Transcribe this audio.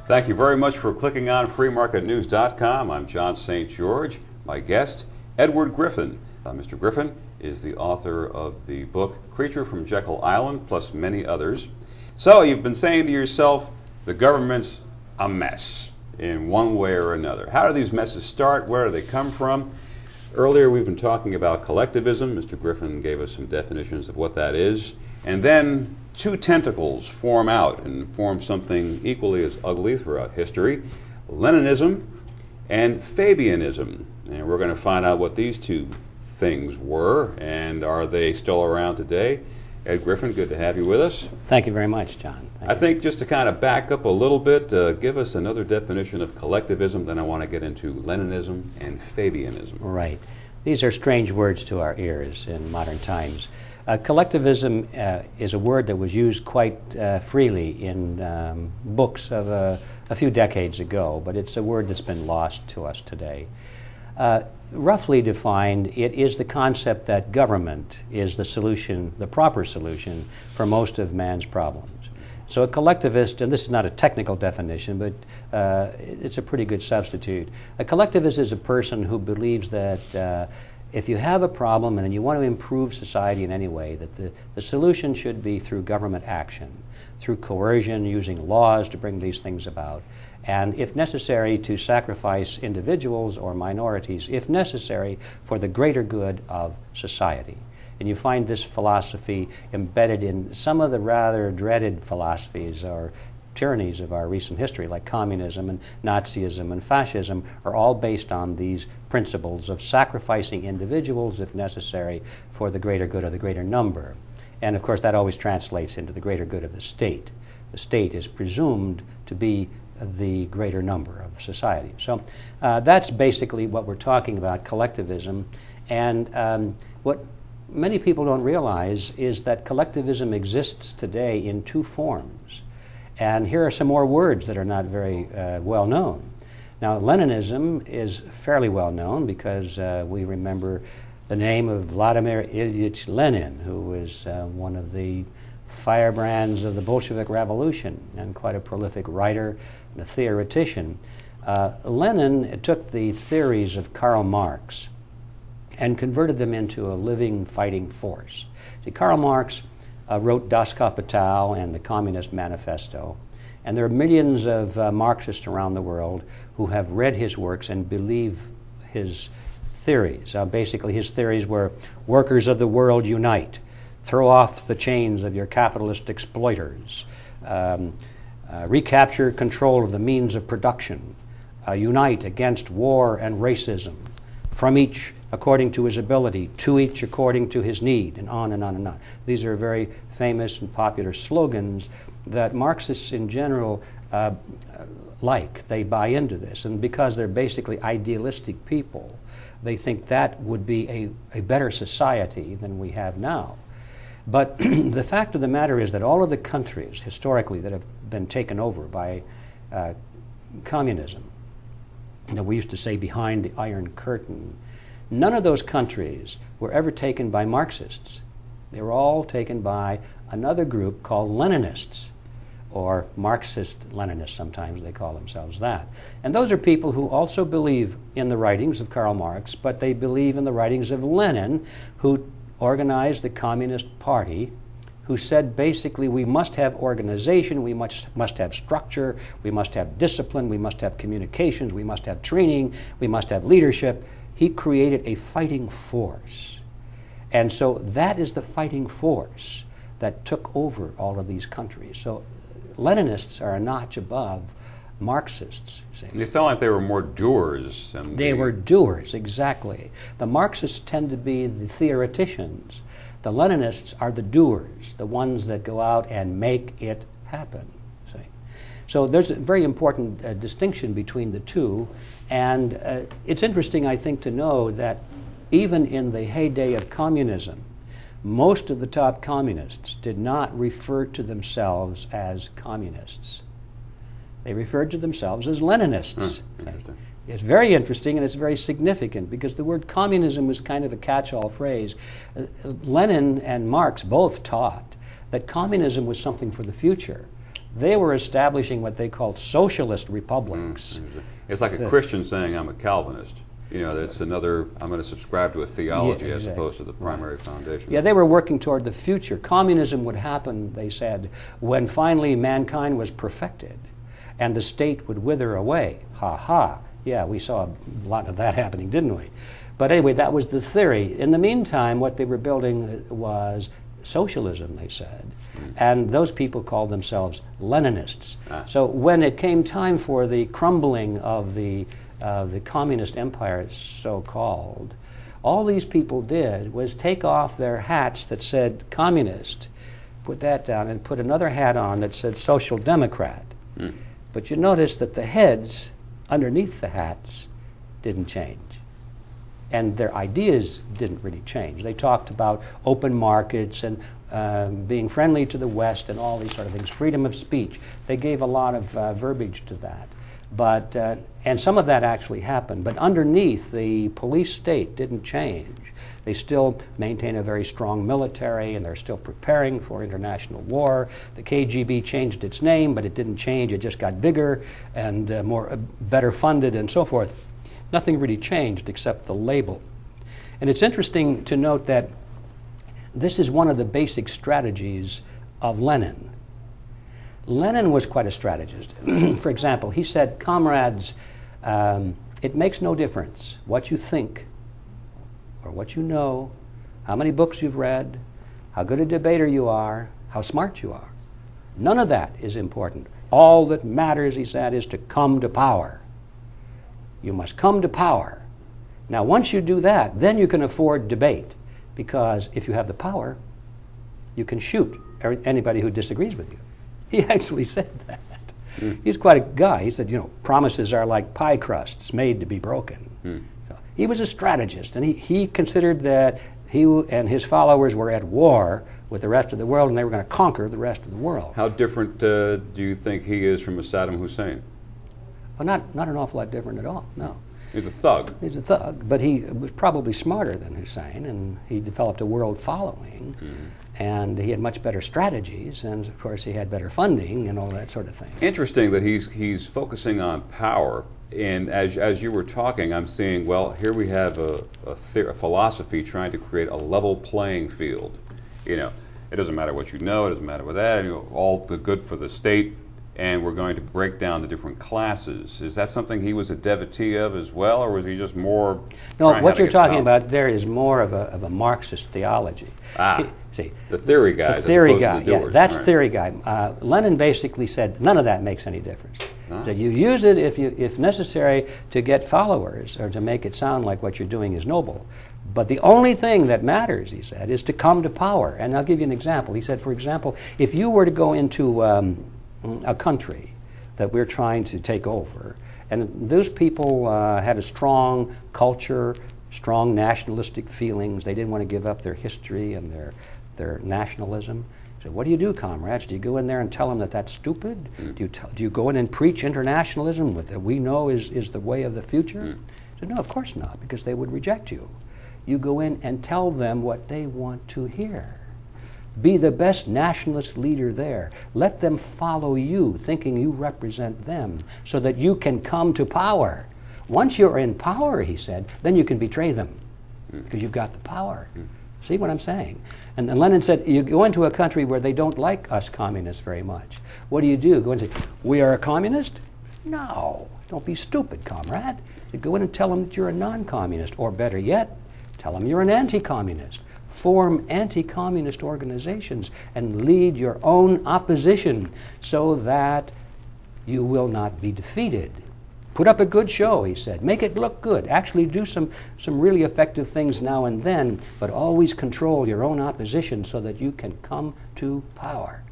Thank you very much for clicking on freemarketnews.com. I'm John St. George. My guest, Edward Griffin. Mr. Griffin is the author of the book Creature from Jekyll Island, plus many others. So you've been saying to yourself, the government's a mess in one way or another. How do these messes start? Where do they come from? Earlier we've been talking about collectivism. Mr. Griffin gave us some definitions of what that is. And then two tentacles form out and form something equally as ugly throughout history, Leninism and Fabianism. And we're going to find out what these two things were, and are they still around today. Ed Griffin, good to have you with us. Thank you very much, John. I think just to kind of back up a little bit, give us another definition of collectivism, then I want to get into Leninism and Fabianism. Right. These are strange words to our ears in modern times. Collectivism is a word that was used quite freely in books of a few decades ago, but it's a word that's been lost to us today. Roughly defined, it is the concept that government is the solution, the proper solution for most of man's problems. So a collectivist, and this is not a technical definition, but it's a pretty good substitute. A collectivist is a person who believes that if you have a problem and you want to improve society in any way, that the solution should be through government action, through coercion, using laws to bring these things about, and if necessary to sacrifice individuals or minorities, if necessary, for the greater good of society. And you find this philosophy embedded in some of the rather dreaded philosophies or tyrannies of our recent history, like communism and Nazism and fascism, are all based on these principles of sacrificing individuals, if necessary, for the greater good of the greater number. And of course that always translates into the greater good of the state. The state is presumed to be the greater number of society. So that's basically what we're talking about, collectivism. And what many people don't realize is that collectivism exists today in two forms. And here are some more words that are not very well known. Now, Leninism is fairly well known because we remember the name of Vladimir Ilyich Lenin, who was one of the firebrands of the Bolshevik Revolution and quite a prolific writer and a theoretician. Lenin took the theories of Karl Marx and converted them into a living fighting force. See, Karl Marx wrote Das Kapital and the Communist Manifesto, and there are millions of Marxists around the world who have read his works and believe his theories. Basically, his theories were: workers of the world, unite, throw off the chains of your capitalist exploiters, recapture control of the means of production, unite against war and racism, from each according to his ability, to each according to his need, and on and on and on. These are very famous and popular slogans that Marxists in general like. They buy into this, and because they're basically idealistic people, they think that would be a better society than we have now. But the fact of the matter is that all of the countries historically that have been taken over by communism, that we used to say behind the Iron Curtain, none of those countries were ever taken by Marxists. They were all taken by another group called Leninists, or Marxist-Leninists, sometimes they call themselves that. And those are people who also believe in the writings of Karl Marx, but they believe in the writings of Lenin, who organized the Communist Party, who said basically we must have organization, we must have structure, we must have discipline, we must have communications, we must have training, we must have leadership. He created a fighting force. And so that is the fighting force that took over all of these countries. So Leninists are a notch above Marxists. They sound like they were more doers. They were doers, exactly. The Marxists tend to be the theoreticians. The Leninists are the doers, the ones that go out and make it happen. See? So there's a very important distinction between the two, and it's interesting, I think, to know that even in the heyday of communism, most of the top communists did not refer to themselves as communists. They referred to themselves as Leninists. Interesting. It's very interesting, and it's very significant because the word communism was kind of a catch-all phrase. Lenin and Marx both taught that communism was something for the future, They were establishing what they called socialist republics. It's like a Christian saying, I'm a Calvinist. You know, it's another, I'm going to subscribe to a theology as opposed to the primary foundation. Yeah, they were working toward the future. Communism would happen, they said, when finally mankind was perfected and the state would wither away. Ha ha. Yeah, we saw a lot of that happening, didn't we? But anyway, that was the theory. In the meantime, what they were building was socialism, they said. And those people called themselves Leninists. So when it came time for the crumbling of the communist empire, so-called, all these people did was take off their hats that said communist, put that down, and put another hat on that said social democrat. But you notice that the heads underneath the hats didn't change. And their ideas didn't really change. They talked about open markets and being friendly to the West and all these sort of things, freedom of speech. They gave a lot of verbiage to that. But, and some of that actually happened. But underneath, the police state didn't change. They still maintain a very strong military, and they're still preparing for international war. The KGB changed its name, but it didn't change. It just got bigger and better funded and so forth. Nothing really changed except the label. And it's interesting to note that this is one of the basic strategies of Lenin. Lenin was quite a strategist. For example, he said, comrades, it makes no difference what you think or what you know, how many books you've read, how good a debater you are, how smart you are. None of that is important. All that matters, he said, is to come to power. You must come to power. Now, once you do that, then you can afford debate, because if you have the power, you can shoot anybody who disagrees with you. He actually said that. He's quite a guy. He said, you know, promises are like pie crusts made to be broken. So he was a strategist, and he considered that he and his followers were at war with the rest of the world, and they were going to conquer the rest of the world. How different do you think he is from a Saddam Hussein? Well, not an awful lot different at all, no. He's a thug. He's a thug, but he was probably smarter than Hussein, and he developed a world following, and he had much better strategies, and of course he had better funding and all that sort of thing. Interesting that he's focusing on power, and as you were talking, I'm seeing, well, here we have a philosophy trying to create a level playing field. You know, it doesn't matter what you know, it doesn't matter what that, you know, all the good for the state, and we're going to break down the different classes. Is that something he was a devotee of as well, or was he just more? No, what you're talking about there is more of a Marxist theology. See, the theory guy. The theory guy, the doers. Yeah, that's right. Theory guy. Lenin basically said none of that makes any difference. That you use it if necessary to get followers or to make it sound like what you're doing is noble. But the only thing that matters, he said, is to come to power. And I'll give you an example. He said, for example, if you were to go into a country that we're trying to take over, and those people had a strong culture, strong nationalistic feelings. They didn't want to give up their history and their nationalism. So what do you do, comrades? Do you go in there and tell them that that's stupid? Do you go in and preach internationalism that we know is the way of the future? I said, no, of course not, because they would reject you. You go in and tell them what they want to hear. Be the best nationalist leader there. Let them follow you, thinking you represent them, so that you can come to power. Once you're in power, he said, then you can betray them, because you've got the power. See what I'm saying? And Lenin said, you go into a country where they don't like us communists very much. What do? Go and say, we are a communist? No, don't be stupid, comrade. You go in and tell them that you're a non-communist, or better yet, tell them you're an anti-communist. Form anti-communist organizations and lead your own opposition so that you will not be defeated. Put up a good show, he said. Make it look good. Actually do some really effective things now and then, but always control your own opposition so that you can come to power.